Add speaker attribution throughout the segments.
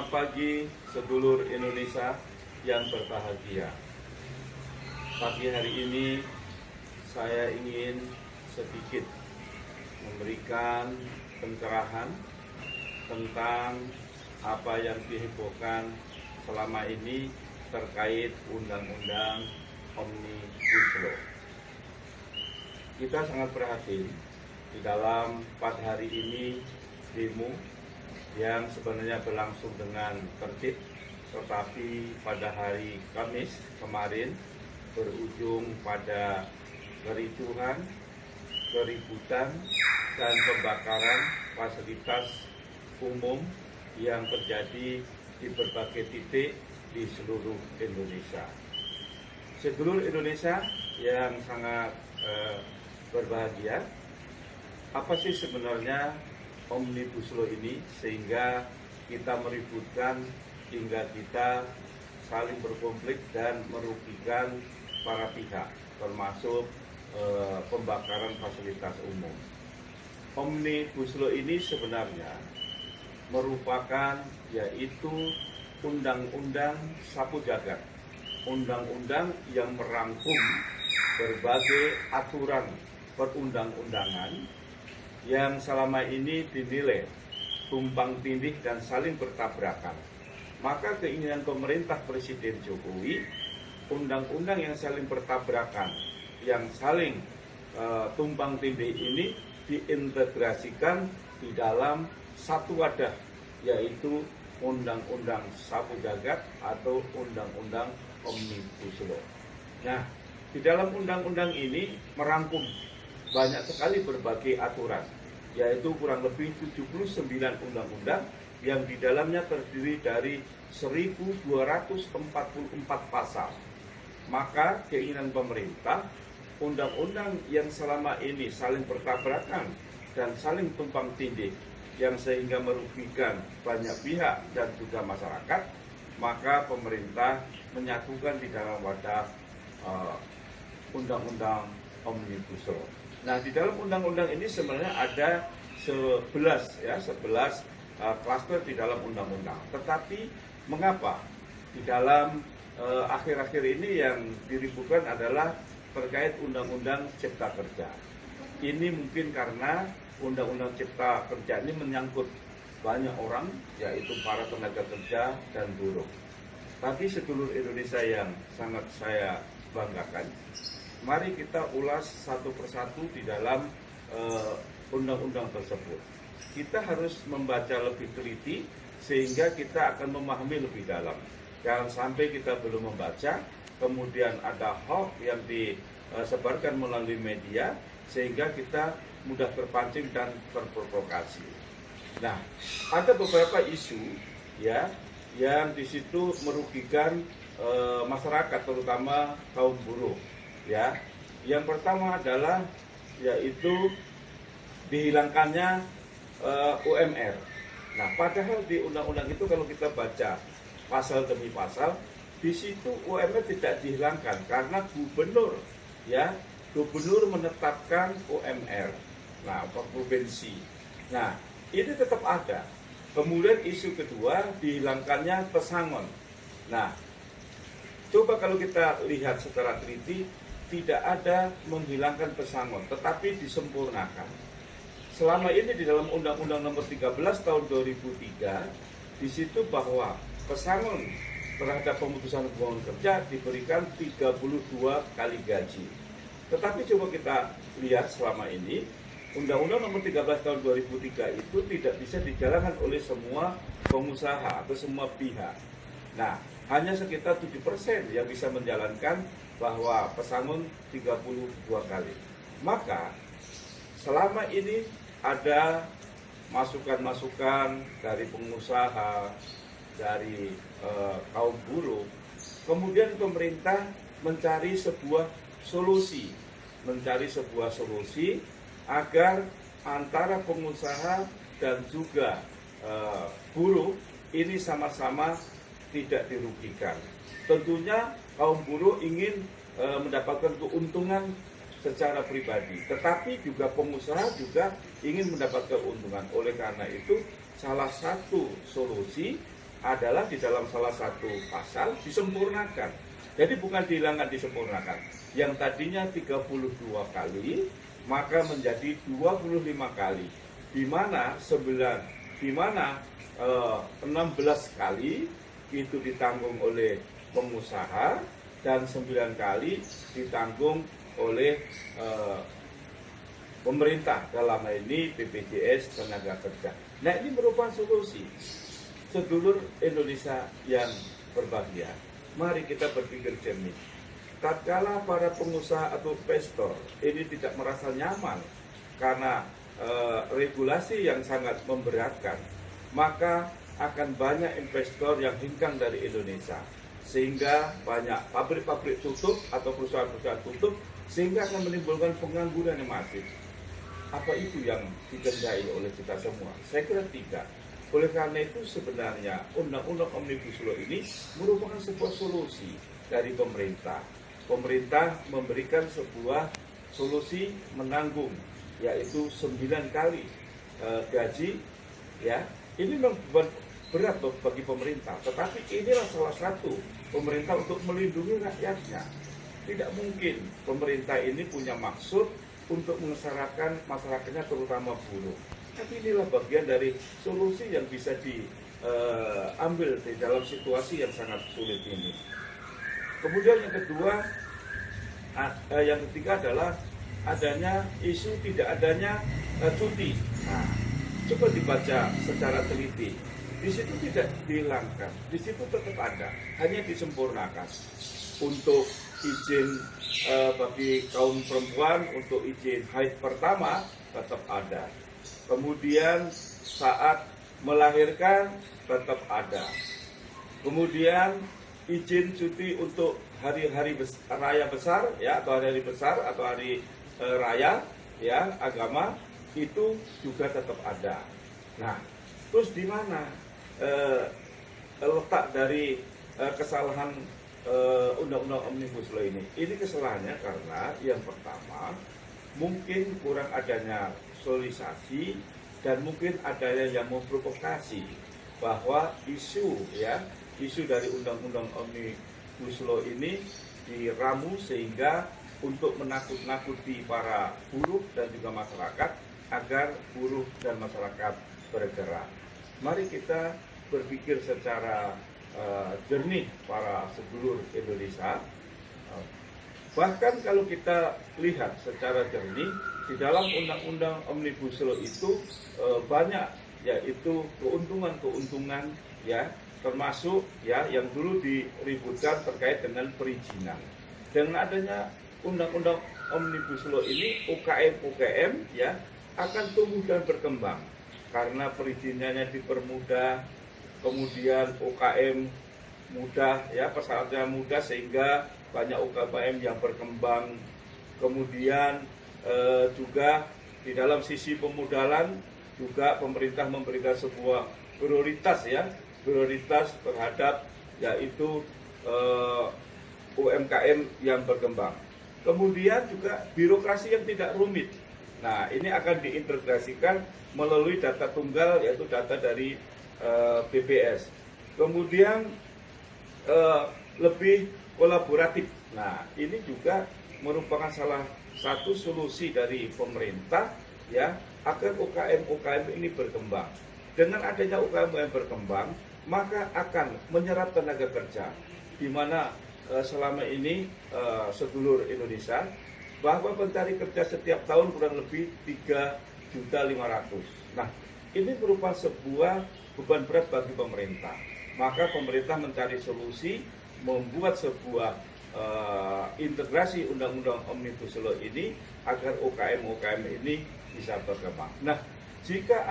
Speaker 1: Selamat pagi sedulur Indonesia yang berbahagia. Pagi hari ini saya ingin sedikit memberikan pencerahan tentang apa yang dihebohkan selama ini terkait Undang-Undang Omnibus Law. Kita sangat prihatin di dalam 4 hari ini demo yang sebenarnya berlangsung dengan tertib, tetapi pada hari Kamis kemarin berujung pada kericuhan, keributan, dan pembakaran fasilitas umum yang terjadi di berbagai titik di seluruh Indonesia. Sedulur Indonesia yang sangat berbahagia, apa sih sebenarnya Omnibus Law ini sehingga kita meributkan hingga kita saling berkonflik dan merugikan para pihak, termasuk pembakaran fasilitas umum. Omnibus Law ini sebenarnya merupakan yaitu undang-undang sapu jagat, undang-undang yang merangkum berbagai aturan perundang-undangan yang selama ini dinilai tumpang tindih dan saling bertabrakan. Maka keinginan pemerintah Presiden Jokowi, undang-undang yang saling bertabrakan, yang saling tumpang tindih ini diintegrasikan di dalam satu wadah, yaitu Undang-Undang Sapu Jagat atau Undang-Undang Omnibus Law. Nah, di dalam undang-undang ini merangkum banyak sekali berbagai aturan, yaitu kurang lebih 79 undang-undang yang di dalamnya terdiri dari 1244 pasal. Maka keinginan pemerintah, undang-undang yang selama ini saling bertabrakan dan saling tumpang tindih yang sehingga merugikan banyak pihak dan juga masyarakat, maka pemerintah menyatukan di dalam wadah Undang-Undang Omnibus Law. Nah, di dalam undang-undang ini sebenarnya ada 11 klaster di dalam undang-undang. Tetapi mengapa di dalam akhir-akhir ini yang diributkan adalah terkait Undang-Undang Cipta Kerja. Ini mungkin karena Undang-Undang Cipta Kerja ini menyangkut banyak orang, yaitu para tenaga kerja dan buruh. Tapi sedulur Indonesia yang sangat saya banggakan, mari kita ulas satu persatu di dalam undang-undang tersebut. Kita harus membaca lebih teliti sehingga kita akan memahami lebih dalam. Jangan sampai kita belum membaca, kemudian ada hoax yang disebarkan melalui media sehingga kita mudah terpancing dan terprovokasi. Nah, ada beberapa isu ya yang di situ merugikan masyarakat, terutama kaum buruh. Ya, yang pertama adalah yaitu dihilangkannya UMR. Nah, padahal di undang-undang itu kalau kita baca pasal demi pasal, di situ UMR tidak dihilangkan karena gubernur menetapkan UMR. Nah, provinsi. Nah, ini tetap ada. Kemudian isu kedua dihilangkannya pesangon. Nah, coba kalau kita lihat secara teliti, tidak ada menghilangkan pesangon, tetapi disempurnakan. Selama ini di dalam Undang-Undang Nomor 13 Tahun 2003, di situ bahwa pesangon terhadap pemutusan hubungan kerja diberikan 32 kali gaji. Tetapi coba kita lihat selama ini, Undang-Undang Nomor 13 Tahun 2003 itu tidak bisa dijalankan oleh semua pengusaha atau semua pihak. Nah, hanya sekitar 7% yang bisa menjalankan bahwa pesangon 32 kali. Maka selama ini ada masukan-masukan dari pengusaha, dari kaum buruh, kemudian pemerintah mencari sebuah solusi agar antara pengusaha dan juga buruh ini sama-sama tidak dirugikan. Tentunya kaum buruh ingin mendapatkan keuntungan secara pribadi, tetapi juga pengusaha juga ingin mendapatkan keuntungan. Oleh karena itu, salah satu solusi adalah di dalam salah satu pasal disempurnakan. Jadi bukan dihilangkan, disempurnakan. Yang tadinya 32 kali maka menjadi 25 kali. Di mana 16 kali itu ditanggung oleh pengusaha dan 9 kali ditanggung oleh pemerintah, dalam hal ini BPJS Tenaga Kerja. Nah, ini merupakan solusi. Sedulur Indonesia yang berbahagia, mari kita berpikir jernih. Tatkala para pengusaha atau investor ini tidak merasa nyaman karena regulasi yang sangat memberatkan, maka akan banyak investor yang hengkang dari Indonesia, sehingga banyak pabrik-pabrik tutup atau perusahaan-perusahaan tutup, sehingga akan menimbulkan pengangguran yang masif. Apa itu yang dikehendaki oleh kita semua? Saya kira tidak. Oleh karena itu sebenarnya Undang-Undang Omnibus Law ini merupakan sebuah solusi dari pemerintah. Pemerintah memberikan sebuah solusi menanggung, yaitu 9 kali gaji, ya. Ini memang berat bagi pemerintah, tetapi inilah salah satu pemerintah untuk melindungi rakyatnya. Tidak mungkin pemerintah ini punya maksud untuk mengesarakan masyarakatnya, terutama buruh. Tapi inilah bagian dari solusi yang bisa diambil di dalam situasi yang sangat sulit ini. Kemudian yang kedua, yang ketiga adalah adanya isu tidak adanya cuti. Nah, coba dibaca secara teliti. Di situ tidak dihilangkan, di situ tetap ada, hanya disempurnakan. Untuk izin bagi kaum perempuan, untuk izin haid pertama tetap ada. Kemudian saat melahirkan tetap ada. Kemudian izin cuti untuk hari-hari raya besar, ya, atau hari-hari besar atau hari raya, ya, agama itu juga tetap ada. Nah, terus di mana letak dari kesalahan Undang-Undang Omnibus Law ini? Ini kesalahannya karena yang pertama mungkin kurang adanya sosialisasi dan mungkin adanya yang memprovokasi bahwa isu dari Undang-Undang Omnibus Law ini diramu sehingga untuk menakut-nakuti para buruh dan juga masyarakat agar buruh dan masyarakat bergerak. Mari kita berpikir secara jernih para sedulur Indonesia. Bahkan kalau kita lihat secara jernih, di dalam Undang-Undang Omnibus Law itu banyak, yaitu keuntungan-keuntungan, ya, termasuk ya yang dulu diributkan terkait dengan perizinan. Dengan adanya Undang-Undang Omnibus Law ini, UKM ya akan tumbuh dan berkembang karena perizinannya dipermudah, kemudian UKM mudah, ya, persyaratannya mudah sehingga banyak UKM yang berkembang. Kemudian juga di dalam sisi pemodalan juga pemerintah memberikan sebuah prioritas, ya, prioritas terhadap yaitu UMKM yang berkembang. Kemudian juga birokrasi yang tidak rumit. Nah, ini akan diintegrasikan melalui data tunggal, yaitu data dari BPS. Kemudian lebih kolaboratif. Nah, ini juga merupakan salah satu solusi dari pemerintah, ya, agar UKM ini berkembang. Dengan adanya UKM yang berkembang, maka akan menyerap tenaga kerja, di mana selama ini sedulur Indonesia bahwa pencari kerja setiap tahun kurang lebih 3.500.000. Nah, ini merupakan sebuah beban berat bagi pemerintah. Maka pemerintah mencari solusi, membuat sebuah integrasi Undang-Undang Omnibus Law ini agar UKM ini bisa berkembang. Nah, jika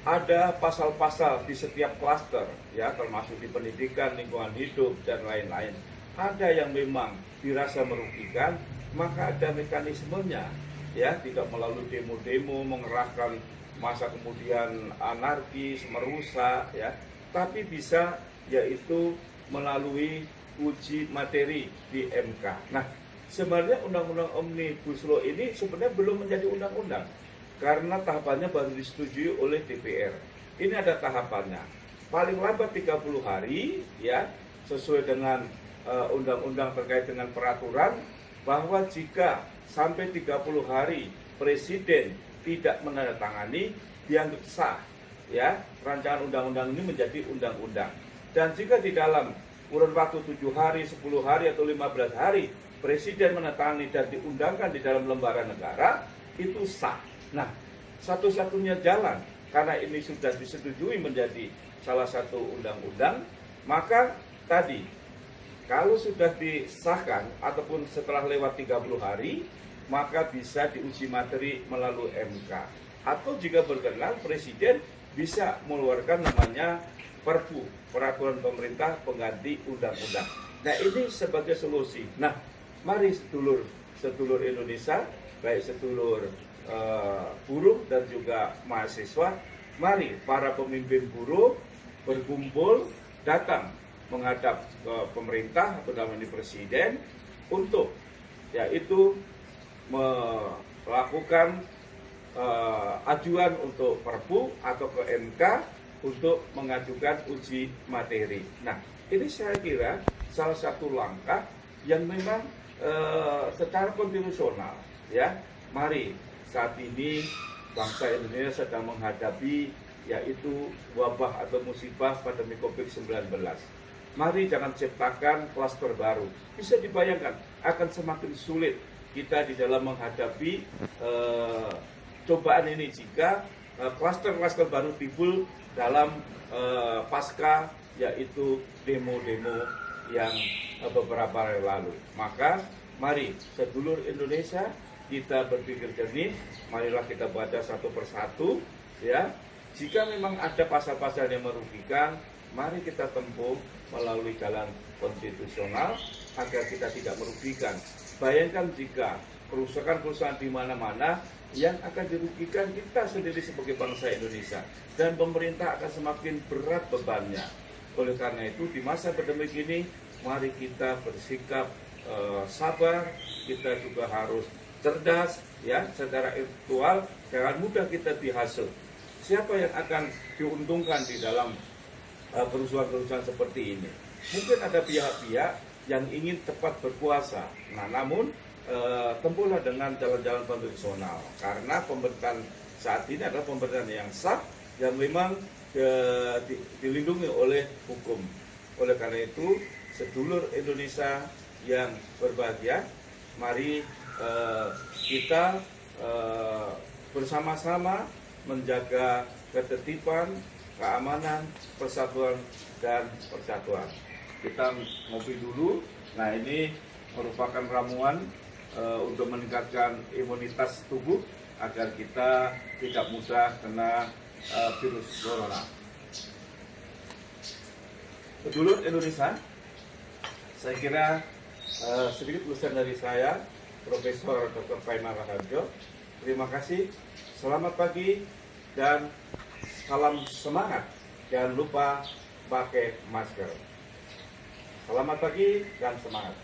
Speaker 1: ada pasal-pasal di setiap klaster, ya, termasuk di pendidikan, lingkungan hidup dan lain-lain, ada yang memang dirasa merugikan, maka ada mekanismenya, ya, tidak melalui demo-demo mengerahkan masa kemudian anarkis, merusak, ya, tapi bisa yaitu melalui uji materi di MK. Nah, sebenarnya Undang-Undang Omnibus Law ini sebenarnya belum menjadi undang-undang karena tahapannya baru disetujui oleh DPR. ini ada tahapannya. Paling lambat 30 hari ya, sesuai dengan undang-undang terkait dengan peraturan, bahwa jika sampai 30 hari Presiden tidak menandatangani, dianggap sah ya, rancangan undang-undang ini menjadi undang-undang. Dan jika di dalam kurun waktu 7 hari, 10 hari atau 15 hari Presiden menandatangani dan diundangkan di dalam lembaran negara, itu sah. Nah, satu-satunya jalan, karena ini sudah disetujui menjadi salah satu undang-undang, maka tadi kalau sudah disahkan ataupun setelah lewat 30 hari, maka bisa diuji materi melalui MK. Atau jika berkenan, Presiden bisa mengeluarkan namanya Perpu, peraturan pemerintah pengganti undang-undang. Nah, ini sebagai solusi. Nah, mari sedulur Indonesia, baik sedulur buruh dan juga mahasiswa, mari para pemimpin buruh berkumpul, datang menghadap ke pemerintah atau dalam ini Presiden untuk yaitu melakukan ajuan untuk Perpu atau ke MK untuk mengajukan uji materi. Nah, ini saya kira salah satu langkah yang memang secara konstitusional ya. Mari, saat ini bangsa Indonesia sedang menghadapi yaitu wabah atau musibah pandemi COVID-19. Mari jangan ciptakan klaster baru. Bisa dibayangkan akan semakin sulit kita di dalam menghadapi cobaan ini jika klaster-klaster baru timbul dalam pasca yaitu demo-demo yang beberapa hari lalu. Maka mari sedulur Indonesia kita berpikir jernih, marilah kita baca satu persatu ya. Jika memang ada pasal-pasal yang merugikan, mari kita tempuh melalui jalan konstitusional agar kita tidak merugikan. Bayangkan jika kerusakan-kerusakan di mana-mana yang akan dirugikan kita sendiri sebagai bangsa Indonesia, dan pemerintah akan semakin berat bebannya. Oleh karena itu, di masa pandemi ini, mari kita bersikap sabar, kita juga harus cerdas ya, secara intelektual, jangan mudah kita dihasut. Siapa yang akan diuntungkan di dalam kerusuhan-kerusuhan seperti ini? Mungkin ada pihak-pihak yang ingin cepat berkuasa. Nah, namun tempuhlah dengan jalan-jalan konstitusional, karena pemerintahan saat ini adalah pemerintahan yang sah, yang memang dilindungi oleh hukum. Oleh karena itu, sedulur Indonesia yang berbahagia, mari kita bersama-sama menjaga ketertiban, keamanan, persatuan, dan persatuan. Kita ngopi dulu. Nah, ini merupakan ramuan untuk meningkatkan imunitas tubuh agar kita tidak mudah kena virus corona. Sedulur Indonesia, saya kira sedikit tulisan dari saya, Profesor Dr. Paimar Raharjo. Terima kasih, selamat pagi, dan salam semangat. Jangan lupa pakai masker. Selamat pagi dan semangat.